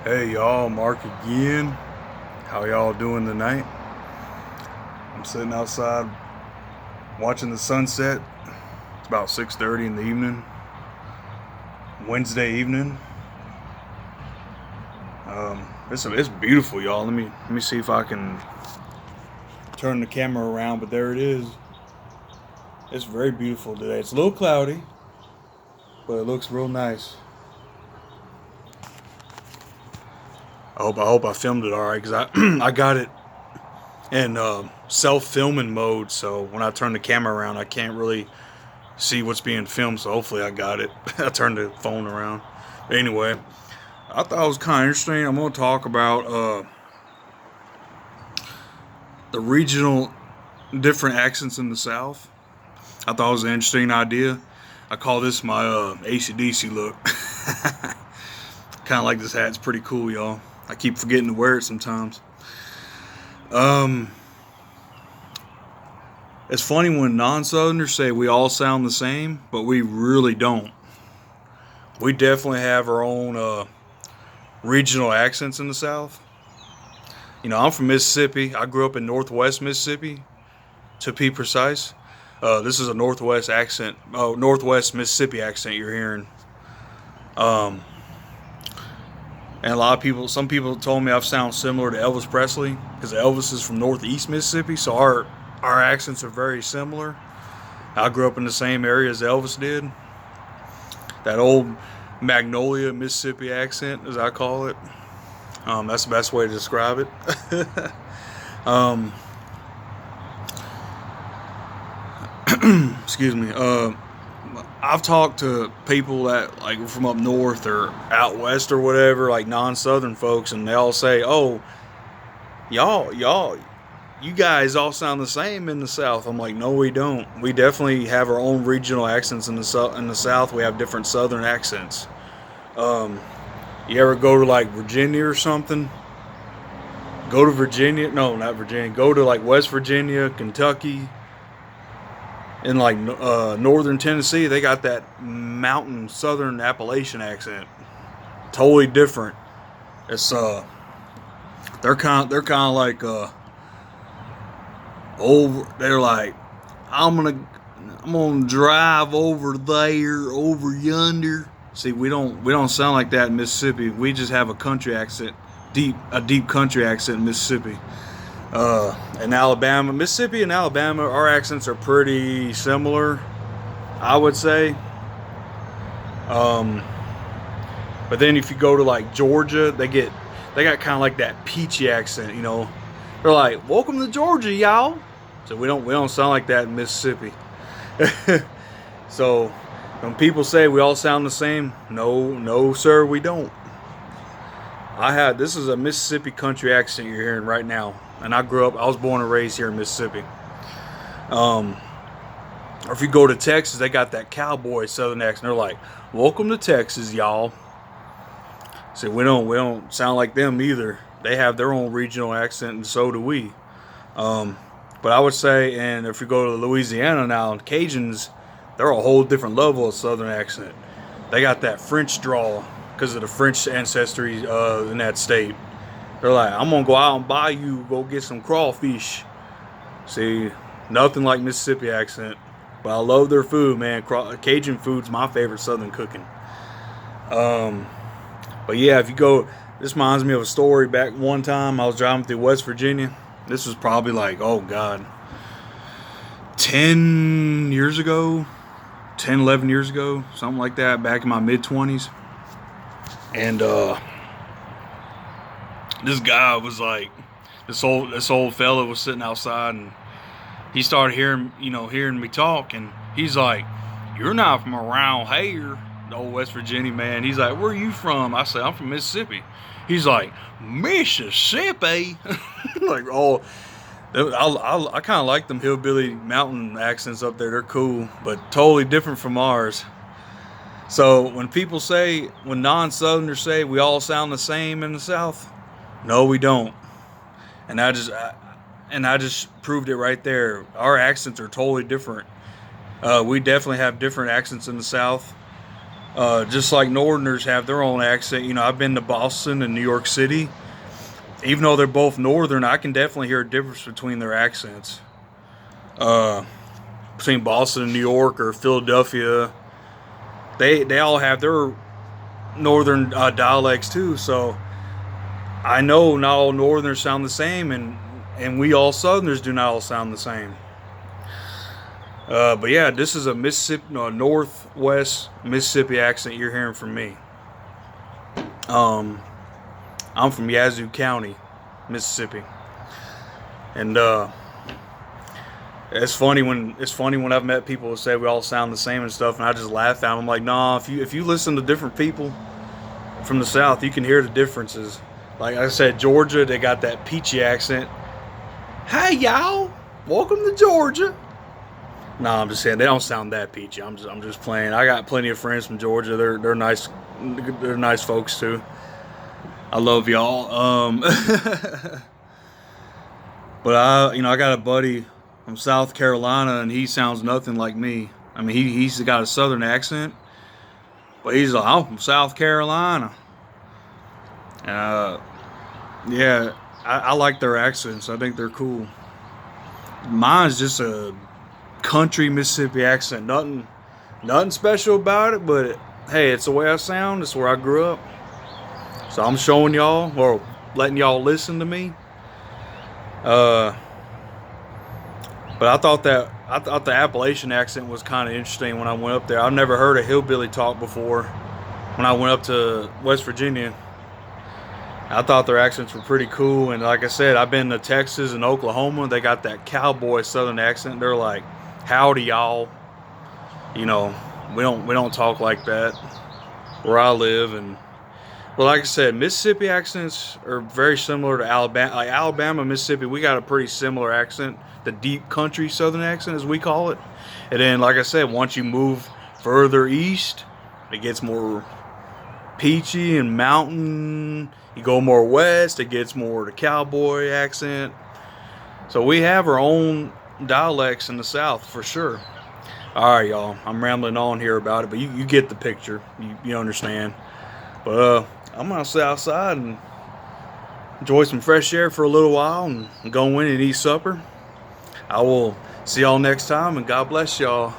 Hey y'all, Mark again. How y'all doing tonight? I'm sitting outside watching the sunset. It's about 6:30 in the evening, Wednesday evening. It's beautiful, y'all. Let me see if I can turn the camera around, but there it is. It's very beautiful today. It's a little cloudy, but it looks real nice. I hope I filmed it all right because I I got it in self-filming mode, so when I turn the camera around, I can't really see what's being filmed. So hopefully I got it. I turned the phone around. But anyway, I thought it was kind of interesting. I'm going to talk about the regional different accents in the South. I thought it was an interesting idea. I call this my AC/DC look. Kind of like this hat. It's pretty cool, y'all. I keep forgetting to wear it sometimes. Um, it's funny when non-Southerners say we all sound the same, but we really don't. We definitely have our own regional accents in the South. You know, I'm from Mississippi. I grew up in Northwest Mississippi, to be precise. This is a Northwest accent, Northwest Mississippi accent you're hearing. Um, and a lot of people, some people told me I've sound similar to Elvis Presley because Elvis is from Northeast Mississippi, so our accents are very similar. I grew up in the same area as Elvis did. That old Magnolia, Mississippi accent, as I call it. That's the best way to describe it. um, excuse me. I've talked to people that like from up north or out west or whatever, like non-southern folks, and they all say, "Oh, y'all, you guys all sound the same in the South." I'm like, "No, we don't. We definitely have our own regional accents in the South. We have different Southern accents. Um, you ever go to like Virginia or something? Go to Virginia? No, not Virginia. Go to like West Virginia, Kentucky, in like northern Tennessee. They got that mountain Southern Appalachian accent. Totally different. It's they're kind of like over. They're like, I'm gonna drive over there, over yonder. See, we don't sound like that in Mississippi. We just have a country accent, a deep country accent in Mississippi. In Alabama, Mississippi and Alabama, our accents are pretty similar, I would say. Um, but then if you go to like Georgia, they got kind of like that peachy accent, you know. They're like, "Welcome to Georgia, y'all." So we don't sound like that in Mississippi. So when people say we all sound the same, no, no, sir, we don't. This is a Mississippi country accent you're hearing right now, and I was born and raised here in Mississippi. Um, or if you go to Texas, they got that cowboy Southern accent. They're like, "Welcome to Texas, y'all." See, we don't sound like them either. They have their own regional accent, and so do we. Um, but I would say, and if you go to Louisiana now, Cajuns, they're a whole different level of Southern accent. They got that French drawl because of the French ancestry in that state. They're like, "I'm gonna go out and buy you, go get some crawfish." See, nothing like Mississippi accent, but I love their food, man. Cajun food's my favorite Southern cooking. Um, but yeah, if you go, this reminds me of a story. Back one time, I was driving through West Virginia. This was probably like, oh God, 10 years ago, 10, 11 years ago, something like that, back in my mid 20s. And this guy was like, this old fella was sitting outside, and he started hearing me talk, and he's like, "You're not from around here." The old West Virginia man. He's like, "Where are you from?" I said, "I'm from Mississippi." He's like, "Mississippi?" Like, oh, I kind of like them hillbilly mountain accents up there. They're cool, but totally different from ours. So when non-Southerners say we all sound the same in the South, no, we don't. And I just proved it right there. Our accents are totally different. We definitely have different accents in the South. Just like Northerners have their own accent. You know, I've been to Boston and New York City. Even though they're both Northern, I can definitely hear a difference between their accents. Uh, Between Boston and New York or Philadelphia, they all have their Northern dialects too. So I know not all Northerners sound the same, and we all Southerners do not all sound the same. But yeah, this is a Mississippi, no, Northwest Mississippi accent you're hearing from me. Um, I'm from Yazoo County, Mississippi, and it's funny when I've met people who say we all sound the same and stuff, and I just laugh at them. I'm like, nah, if you listen to different people from the South, you can hear the differences. Like I said, Georgia, they got that peachy accent. Hey y'all, welcome to Georgia. No, I'm just saying they don't sound that peachy. I'm just playing. I got plenty of friends from Georgia. They're nice. They're nice folks too. I love y'all. But I got a buddy from South Carolina, and he sounds nothing like me. I mean, he's got a Southern accent, but he's like, I'm from South Carolina. Uh, yeah, I like their accents. I think they're cool. Mine's just a country Mississippi accent. Nothing special about it, but hey, it's the way I sound. It's where I grew up. So I'm showing y'all, or letting y'all listen to me. Uh, but I thought the Appalachian accent was kind of interesting when I went up there. I've never heard a hillbilly talk before. When I went up to West Virginia, I thought their accents were pretty cool. And like I said, I've been to Texas and Oklahoma. They got that cowboy Southern accent. They're like, "Howdy, y'all." You know, we don't talk like that where I live. And but like I said, Mississippi accents are very similar to Alabama. Like Alabama, Mississippi, we got a pretty similar accent, the deep country Southern accent, as we call it. And then, like I said, once you move further east, it gets more peachy and mountain. You go more west, it gets more the cowboy accent. So we have our own dialects in the South for sure. All right, y'all. I'm rambling on here about it, but you get the picture. You understand. But I'm gonna sit outside and enjoy some fresh air for a little while and go in and eat supper. I will see y'all next time, and God bless y'all.